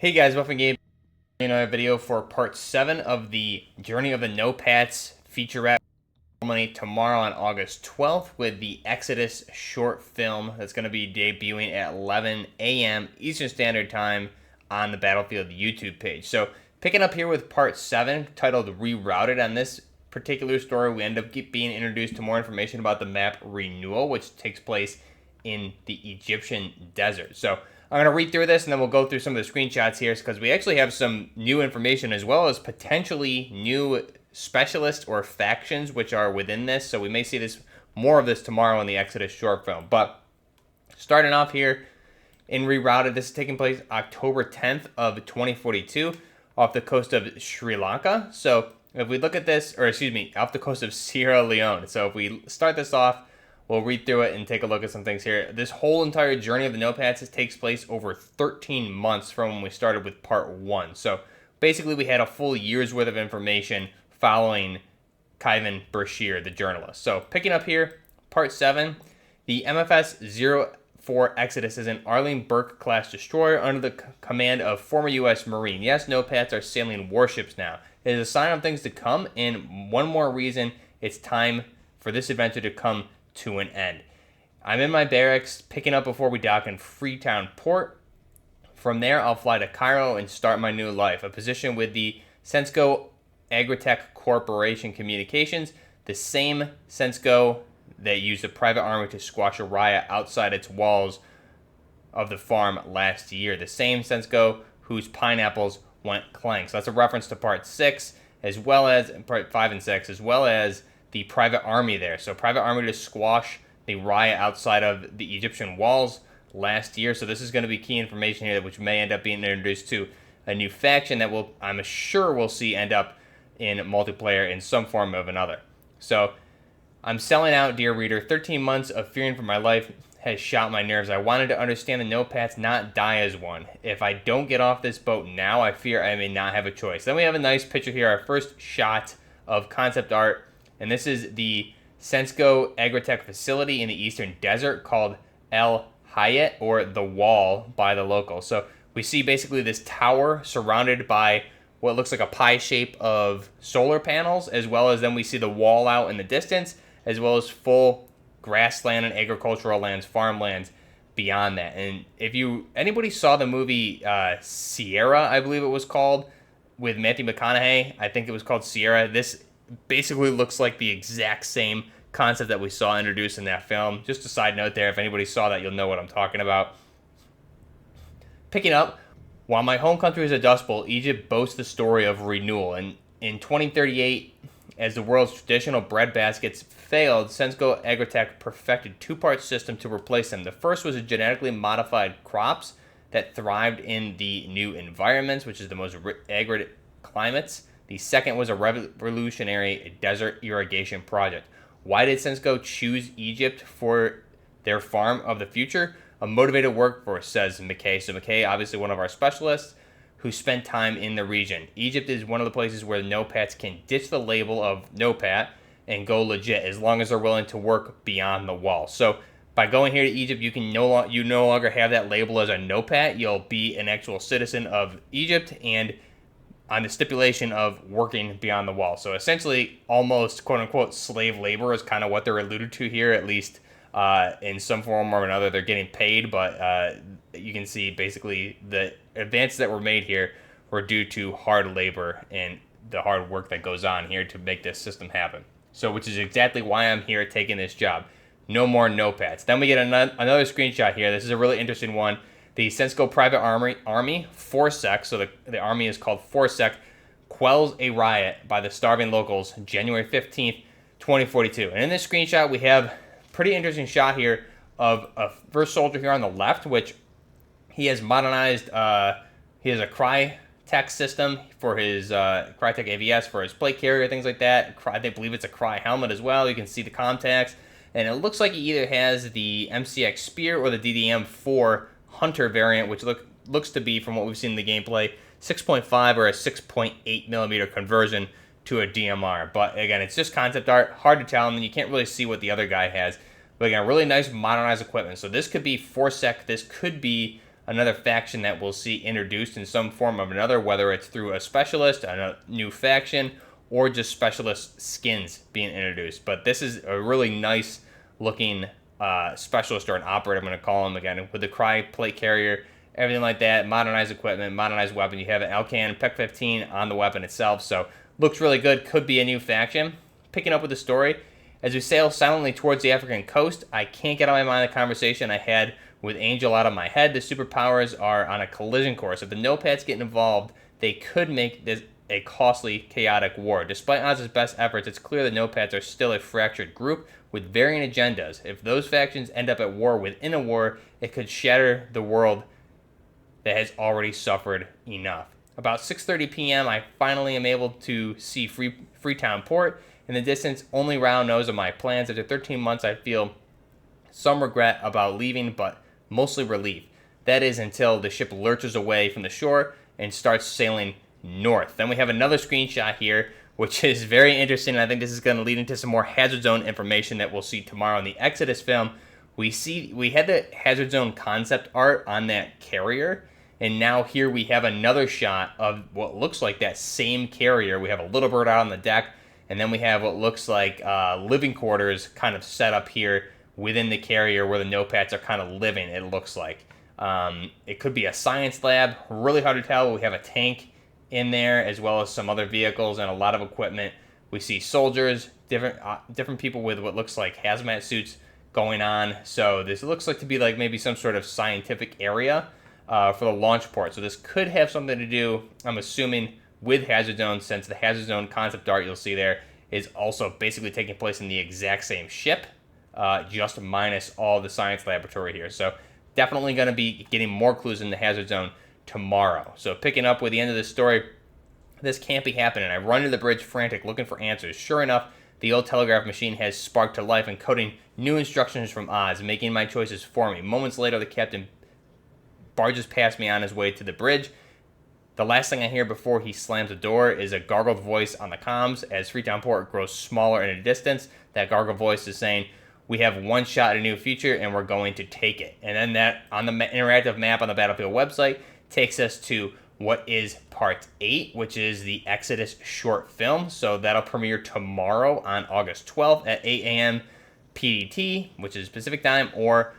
Hey guys, Buffing Game. A video for part 7 of the Journey of the No-Pats featurette ceremony tomorrow on August 12th with the Exodus short film that's going to be debuting at 11 a.m. Eastern Standard Time on the Battlefield YouTube page. So picking up here with part 7 titled Rerouted. On this particular story, we end up being introduced to more information about the map Renewal, which takes place in the Egyptian desert. So I'm going to read through this and then we'll go through some of the screenshots here because we actually have some new information as well as potentially new specialists or factions which are within this. So we may see more of this tomorrow in the Exodus short film. But starting off here in Rerouted, this is taking place October 10th of 2042 off the coast of Sri Lanka. So if we look at this, off the coast of Sierra Leone. So if we start this off, we'll read through it and take a look at some things here. This whole entire journey of the No-Pats takes place over 13 months from when we started with part 1. So basically we had a full year's worth of information following Kayvan Bechir, the journalist. So picking up here, part 7, the MFS-04 Exodus is an Arleigh Burke-class destroyer under the command of former U.S. Marine. Yes, No-Pats are sailing warships now. It is a sign of things to come, and one more reason it's time for this adventure to come to an end. I'm in my barracks, picking up before we dock in Freetown Port. From there, I'll fly to Cairo and start my new life, a position with the Sensco Agrotech Corporation Communications, the same Sensco that used a private army to squash a riot outside its walls of the farm last year, the same Sensco whose pineapples went clank. So that's a reference to part 6, as well as part 5 and 6, as well as the private army there. So private army to squash the riot outside of the Egyptian walls last year. So this is going to be key information here, which may end up being introduced to a new faction that I'm sure we'll see end up in multiplayer in some form or another. So I'm selling out, dear reader. 13 months of fearing for my life has shot my nerves. I wanted to understand the No-Pats, not die as one. If I don't get off this boat now, I fear I may not have a choice. Then we have a nice picture here, our first shot of concept art. And this is the Sensco Agrotech facility in the Eastern Desert called El Hayat, or the Wall by the locals. So we see basically this tower surrounded by what looks like a pie shape of solar panels, as well as then we see the wall out in the distance, as well as full grassland and agricultural lands, farmlands beyond that. And if anybody saw the movie Sierra, I believe it was called, with Matthew McConaughey, I think it was called Sierra, this basically looks like the exact same concept that we saw introduced in that film. Just a side note there, if anybody saw that, you'll know what I'm talking about. Picking up, while my home country is a dust bowl, Egypt boasts the story of renewal. And in 2038, as the world's traditional bread baskets failed, Sensco Agrotech perfected a two-part system to replace them. The first was a genetically modified crops that thrived in the new environments, which is the most arid climates. The second was a revolutionary desert irrigation project. Why did Sensco choose Egypt for their farm of the future? A motivated workforce, says McKay. So McKay, obviously one of our specialists who spent time in the region. Egypt is one of the places where No-Pats can ditch the label of No-Pat and go legit as long as they're willing to work beyond the wall. So by going here to Egypt, you no longer have that label as a No-Pat. You'll be an actual citizen of Egypt and on the stipulation of working beyond the wall. So essentially, almost quote-unquote slave labor is kind of what they're alluded to here, at least in some form or another. They're getting paid, but you can see basically the advances that were made here were due to hard labor and the hard work that goes on here to make this system happen. So which is exactly why I'm here taking this job. No more No-Pats. Then we get another screenshot here. This is a really interesting one. The Sensco Private Army, Forsec, so the army is called Forsec, quells a riot by the starving locals January 15th, 2042. And in this screenshot, we have a pretty interesting shot here of a first soldier here on the left, which he has modernized. He has a Crytek system for his Crytek AVS for his plate carrier, things like that. I believe it's a Cry helmet as well. You can see the contacts. And it looks like he either has the MCX Spear or the DDM-4 Hunter variant, which looks to be, from what we've seen in the gameplay, 6.5 or a 6.8 millimeter conversion to a DMR. But again, it's just concept art, hard to tell, and you can't really see what the other guy has. But again, really nice modernized equipment. So this could be Forsec. This could be another faction that we'll see introduced in some form or another, whether it's through a specialist, a new faction, or just specialist skins being introduced. But this is a really nice looking specialist, or an operator, I'm going to call him again, with the Cry plate carrier, everything like that, modernized equipment, modernized weapon. You have an Alcan Pec 15 on the weapon itself, so looks really good. Could be a new faction. Picking up with the story, as we sail silently towards the African coast, I can't get out of my mind the conversation I had with Angel out of my head. The superpowers are on a collision course. If the no-pats get involved, they could make this a costly, chaotic war. Despite Oz's best efforts, it's clear the no-pats are still a fractured group with varying agendas. If those factions end up at war within a war, it could shatter the world that has already suffered enough. About 6:30 p.m., I finally am able to see Freetown Port. In the distance, only Rao knows of my plans. After 13 months, I feel some regret about leaving, but mostly relief. That is until the ship lurches away from the shore and starts sailing north. Then we have another screenshot here, which is very interesting. I think this is going to lead into some more Hazard Zone information that we'll see tomorrow in the Exodus film. We had the Hazard Zone concept art on that carrier, and now here we have another shot of what looks like that same carrier. We have a little bird out on the deck, and then we have what looks like living quarters kind of set up here within the carrier where the no-pats are kind of living, it looks like. It could be a science lab, really hard to tell. We have a tank in there, as well as some other vehicles and a lot of equipment. We see soldiers, different people with what looks like hazmat suits going on. So this looks like to be like maybe some sort of scientific area for the launch port. So this could have something to do, I'm assuming, with Hazard Zone, since the Hazard Zone concept art you'll see there is also basically taking place in the exact same ship, just minus all the science laboratory here. So definitely going to be getting more clues in the Hazard Zone tomorrow. So picking up with the end of the story, this can't be happening. I run to the bridge frantic, looking for answers. Sure enough, the old telegraph machine has sparked to life, encoding new instructions from Oz, making my choices for me. Moments later, the captain barges past me on his way to the bridge. The last thing I hear before he slams the door is a gargled voice on the comms. As Freetown Port grows smaller in the distance, that gargled voice is saying, "We have one shot at a new future, and we're going to take it." And then that, on the interactive map on the Battlefield website, takes us to what is Part 8, which is the Exodus short film. So that'll premiere tomorrow on August 12th at 8 a.m. PDT, which is Pacific Time, or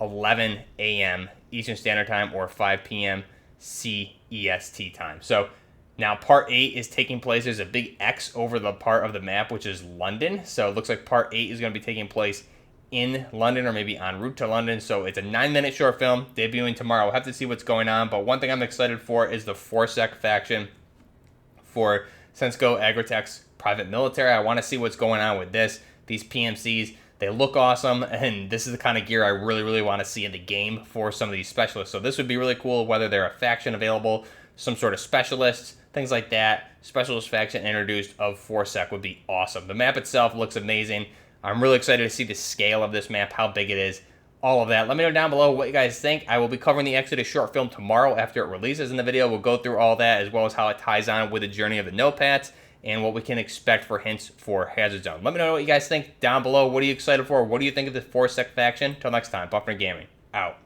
11 a.m. Eastern Standard Time, or 5 p.m. CEST time. So now Part 8 is taking place. There's a big X over the part of the map, which is London. So it looks like Part 8 is going to be taking place in London, or maybe en route to London. So it's a 9-minute short film debuting tomorrow. We'll have to see what's going on. But one thing I'm excited for is the Forsec faction for Sensco Agrotech's private military. I want to see what's going on with this. These PMCs, they look awesome, and this is the kind of gear I really, really want to see in the game for some of these specialists. So this would be really cool, whether they're a faction available, some sort of specialists, things like that. Specialist faction introduced of Forsec would be awesome. The map itself looks amazing. I'm really excited to see the scale of this map, how big it is, all of that. Let me know down below what you guys think. I will be covering the Exodus short film tomorrow after it releases in the video. We'll go through all that, as well as how it ties on with the journey of the no-pats and what we can expect for hints for Hazard Zone. Let me know what you guys think down below. What are you excited for? What do you think of the Forsec faction? Till next time, Buffner Gaming, out.